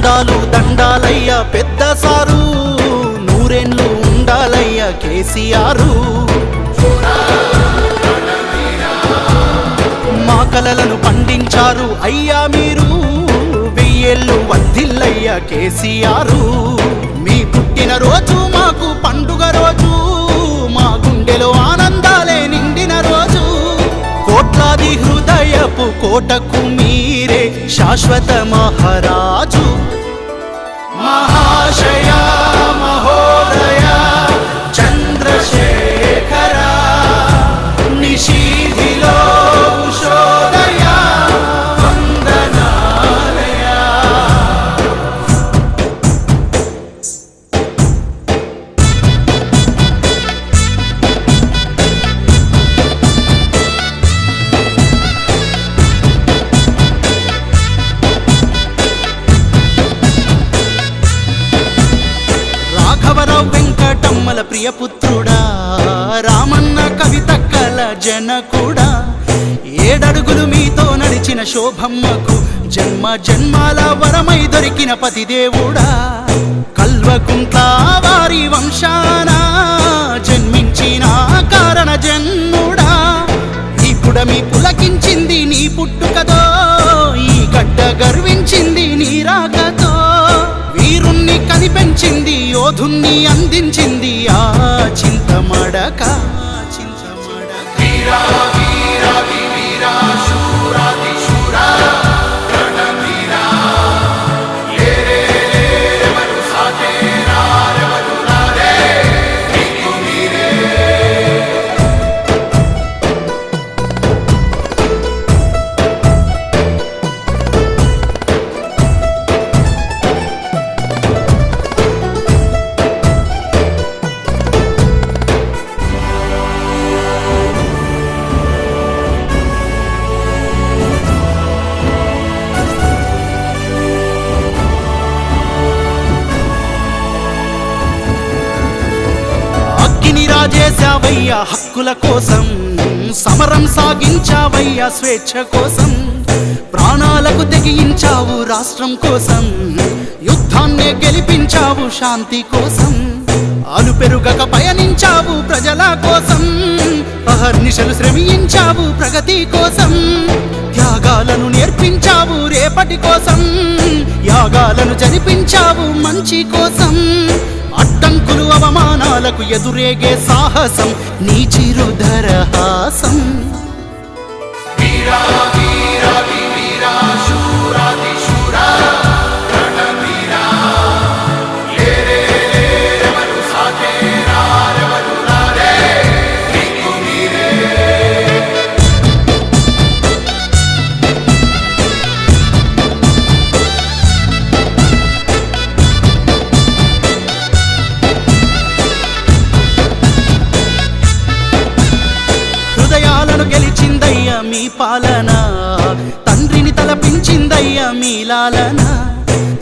దండాలు దండాలయ్య పెద్ద సారు, నూరేండ్లు ఉండాలయ్య కేసీఆర్. మా కలలను పండించారు అయ్యా మీరు, వెయ్యేళ్ళు వర్ధిల్లయ్య కేసీఆర్. మీ పుట్టిన రోజు మాకు పండుగ రోజు, మా గుండెలో ఆనందాలే నిండిన రోజు. కోట్లాది హృదయపు కోటకు మీరే శాశ్వత మహారాజు. మహాశయ మహోదయ చంద్రశేఖర, నిశీధిలో ఉషోదయ వందనాలయ. రాఘవరావు వెంకటమ్మల ప్రియపుత్రుడా, రామన్న కవితక్కల జనకుడా, ఏడడుగులు మీతో నడిచిన శోభమ్మకు జన్మ జన్మాల వరమై దొరికిన పతిదేవుడా. కల్వకుంట్ల వారి వంశాన జన్మించిన కారణ జన్ముడా, ఇప్పుడు మీ పులకించింది నీ పుట్టుకతో, ఈ గడ్డ గర్వించింది నీ రాకతో. వీరుణ్ణి కనిపెంచింది, యోధుణ్ణి అందించింది ఆ చింతమడక. వీరా వీరా వీరా శూరాది శూరా రణవీరా, ఏరే రెవరు సాటేరా రెవరు రారే నీకు మీరే. రాజేశావయ్యా హక్కుల కోసం, సమరం సాగించావయ్యా స్వేచ్ఛ కోసం. ప్రాణాలకు తెగించావు రాష్ట్రం కోసం, యుద్ధాన్నే గెలిపించావు శాంతి కోసం. అలుపెరుగక పయనించావు ప్రజల కోసం, అహర్నిశలు శ్రమించావు ప్రగతి కోసం. త్యాగాలను నేర్పించావు రేపటి కోసం, యాగాలను జరిపించావు మంచి కోసం. అడ్డంకులు అవమానాలకు ఎదురేగే సాహసం నీ చిరుధరహాసం. వీరా వీరా వీరా శూరాది శూరా రణవీరా, ఏరే రెవరు సాటేరా రెవరు రారే నీకు మీరే. గెలిచిందయ్యా మీ పాలన, తండ్రిని తలపించిందయ్యా మీ లాలన.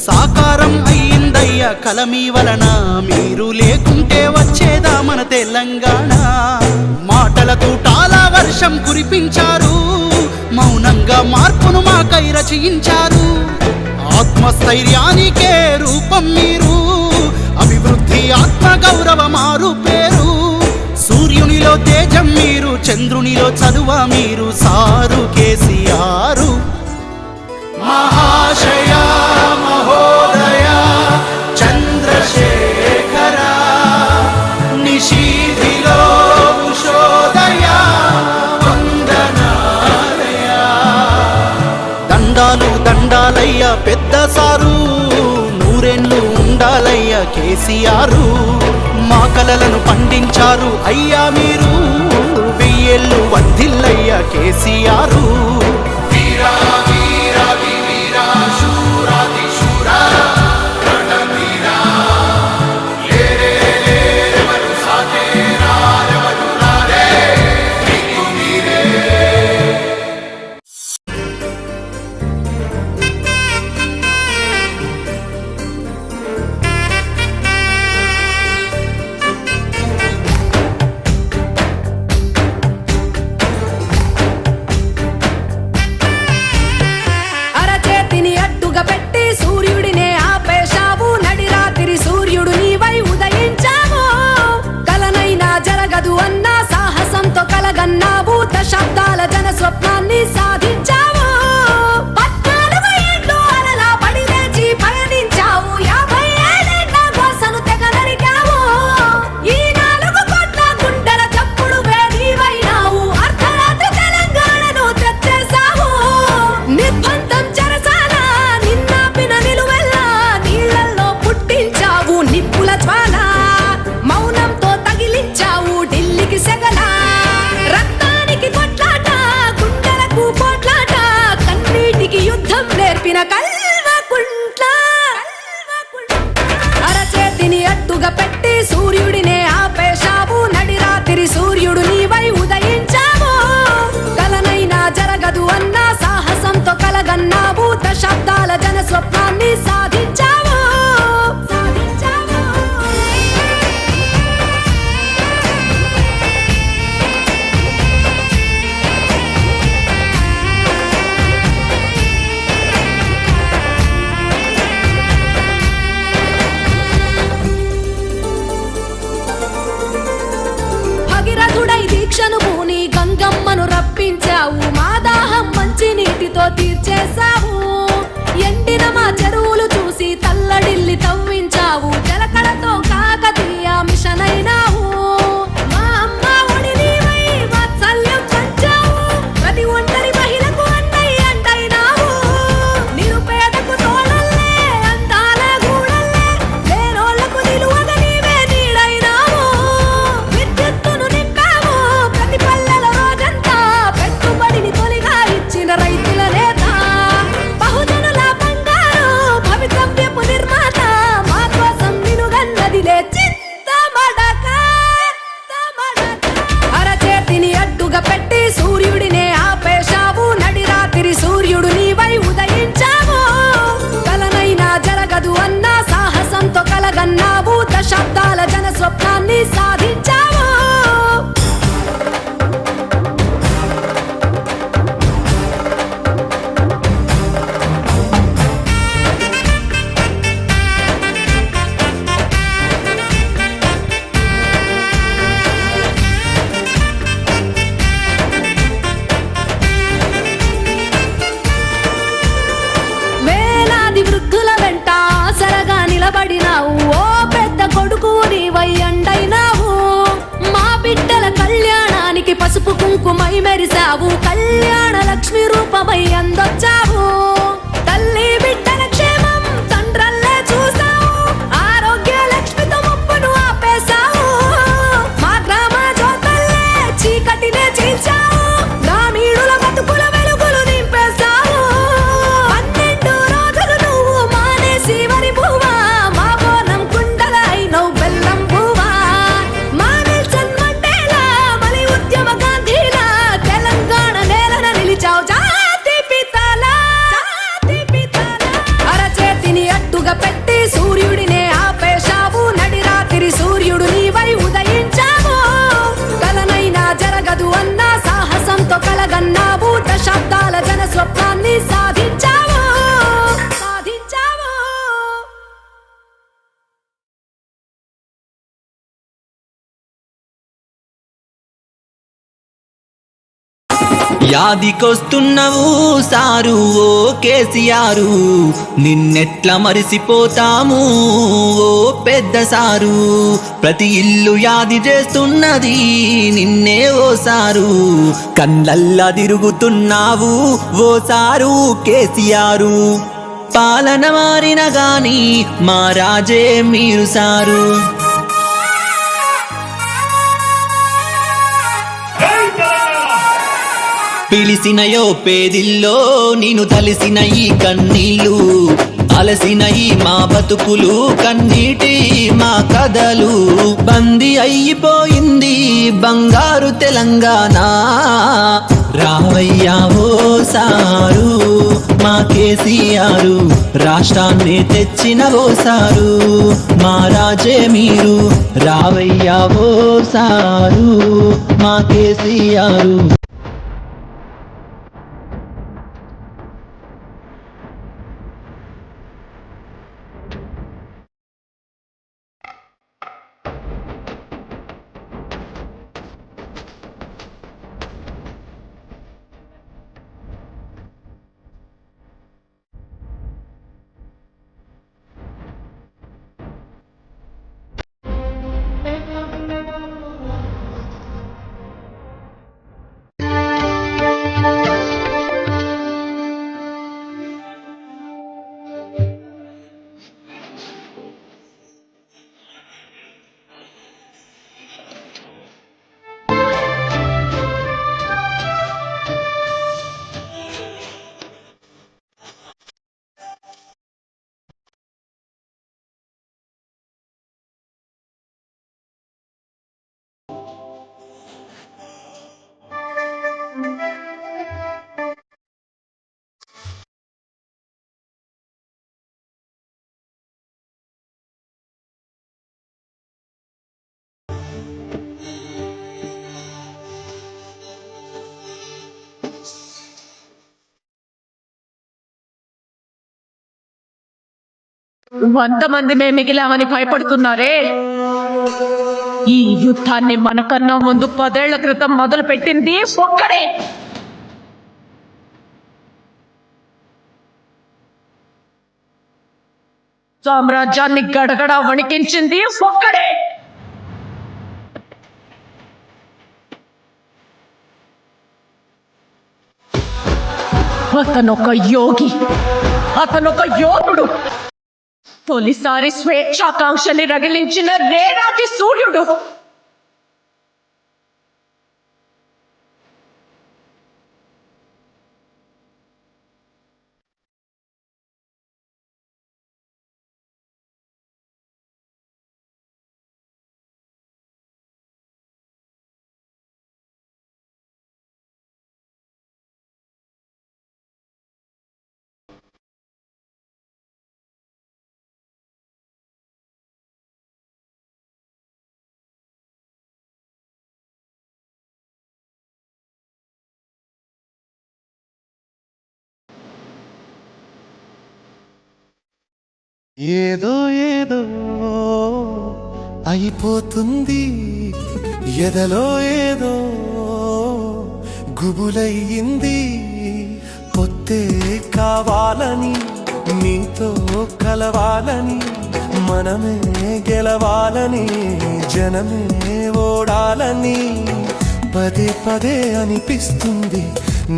సాకారం అయ్యిందయ్యా కల మీ వలన, మీరు లేకుంటే వచ్చేదా మన తెలంగాణ. మాటల తూటాల వర్షం కురిపించారు, మౌనంగా మార్పును మాకై రచయించారు. ఆత్మస్థైర్యానికే రూపం మీరు, అభివృద్ధి ఆత్మ గౌరవ మారు పేరు. సూర్యునిలో తేజం మీరు, చంద్రునిలో చదువ మీరు, సారు కేసీఆర్. మహాశయ మహోదయ చంద్రశేఖర, నిశీధిలో ఉషోదయ వందనాలయ. దండాలు దండాలయ్య పెద్ద సారు, నూరేండ్లు ఉండాలయ్య కేసీఆర్. మా కలలను పండించారు అయ్యా మీరు, వెయ్యేళ్ళు వర్ధిల్లయ్య కేసీఆర్. వీరా వీరా వీరా శూరాది శూరా రణవీరా, ఏరే రెవరు సాటేరా రెవరు రారే నీకు మీరే. దశాబ్దాల జన స్వప్నాన్ని సాధించావు 14 ఏళ్ళు అలలా పడి లేచి పయనించావు 50 ఏళ్ళ గోసను తెగ నరికావు ఈ 4 కోట్ల గుండెల చప్పుడు వేదివైనావు అర్ధరాత్రి తెలంగాణను తెచ్చేశావు నిర్బంధం చెరసాల నిన్నాపిన నిలువెల్లా నీళ్ళల్లో పుట్టించావు నిప్పుల జ్వాల మౌనంతో తగిలించావు ఢిల్లీకి సెగల రక్తానికి కొట్లాట గుండెలకు పోట్లాట కన్నీటికి యుద్ధం నేర్పిన కల్వకుంట్ల అరచేతిని అడ్డుగా పెట్టి సూర్యుడినే ఆపేశావు నడిరాత్రి సూర్యుడు నీవై ఉదయించావు కలనైనా జరగదు అన్న సాహసంతో కలగన్నావు దశాబ్దాల జన స్వప్నాన్ని సాధించావు భగీరథుడై దీక్షను పూని గంగమ్మను రప్పించావు మా దాహం మంచి నీటితో తీర్చేశావు ఎండిన మా చెరువులు చూసి తల్లడిల్లి తవ్వించావు జలకడతో కాకతీయ మిషన్ అయినావు మా అమ్మ ఒడి నీవై వాత్సల్యం పంచావు ప్రతి ఒంటరి మహిళకు అన్నయ్య అంటైనావు నిరుపేదకు తోడల్లే అందాల గూడల్లే లేనోళ్లకు నిలువగా నీవే నీడైనావు విద్యుత్తును నింపావు ప్రతి పల్లెల రోజంతా పెట్టుబడిని తొలిగా ఇచ్చిన రైతుల నేత బహుజనుల బంగారు భవితవ్యపు నిర్మాత మా కోసం నిలుగన్నదిలే చిత్తమడక అరచేతిని అడ్డుగా పెట్టి సూర్యుడినే ఆపేశావు నడిరాత్రి సూర్యుడు నీవై ఉదయించావు కలనైనా జరగదు అన్న సాహసంతో కలగన్నావు దశాబ్దాల జన స్వప్నాన్ని సాధించావు వేలాది వృద్ధుల వెంట ఆసరగా నిలబడినావు ఓ పెద్ద కొడుకు నీవై అండైనావు మా బిడ్డల కళ్యాణానికి పసుపు కుంకుమై మెరిసావు కళ్యాణ లక్ష్మి రూపమై అందొచ్చావు తల్లి బిడ్డల క్షేమం తండ్రల్లే చూసావు ఆరోగ్య లక్ష్మితో ముప్పును ఆపేశావు మా గ్రామ జ్యోతల్లే చీకటినే చీల్చావు గ్రామీణుల బతుకుల వెలుగులు నింపేశావు 12 రోజులు నువ్వు మానేసి వరి పువ్వా మా బోనం కుండలై నవ్వు బెల్లం పువ్వా మా నెల్సన్ మండేలా మలి ఉద్యమ గాంధీలా తెలంగాణ నేలన నిలిచావు జాతి పితాల అరచేతిని అడ్డుగా పెట్టి సూర్యుడినే ఆపేశావు నడిరాత్రి సూర్యుడు నీవై ఉదయించావు కలనైనా జరగదు అన్న సాహసంతో కలగన్నావు దశాబ్దాల జన స్వప్నాన్ని సాధించావు సాధించావు యాదికొస్తున్నవు సారు ఓ కేసీఆరు నిన్నెట్ల మరిసిపోతాము ఓ పెద్ద సారు ప్రతి ఇల్లు యాది చేస్తున్నది నిన్నే ఓ సారు కళ్ళల్లా తిరుగుతున్నావు ఓ సారు కేసీఆరు పాలన మారిన గాని మా రాజే మీరు సారు పిలిసినయో పేదిల్లో నేను తలిసిన ఈ కన్నీళ్ళు అలసిన ఈ మా బతుకులు కన్నీటి మా కథలు బందీ అయిపోయింది బంగారు తెలంగాణ రావయ్యా ఓ సారు మా కేసీఆర్ రాష్ట్రాన్ని తెచ్చిన ఓ సారు మా రాజే మీరు రావయ్యా ఓ సారు మా కేసీఆర్ 100 మందిమే మిగిలామని భయపడుతున్నారే. ఈ యుద్ధాన్ని మనకన్నా ముందు 10 ఏళ్ల క్రితం మొదలు పెట్టింది ఒక్కడే. సామ్రాజ్యాన్ని గడగడ వణికించింది ఒక్కడే. అతనొక యోగి, అతనొక యోధుడు. తొలిసారి స్వేచ్ఛాకాంక్షని రగిలించిన రేరాటి సూర్యుడు. ఏదో ఏదో అయిపోతుంది, ఎదలో ఏదో గుబులయ్యింది. పొత్తే కావాలని, నీతో కలవాలని, మనమే గెలవాలని, జనమే ఓడాలని పదే పదే అనిపిస్తుంది.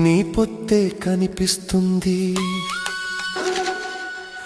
నీ పొత్తే కనిపిస్తుంది.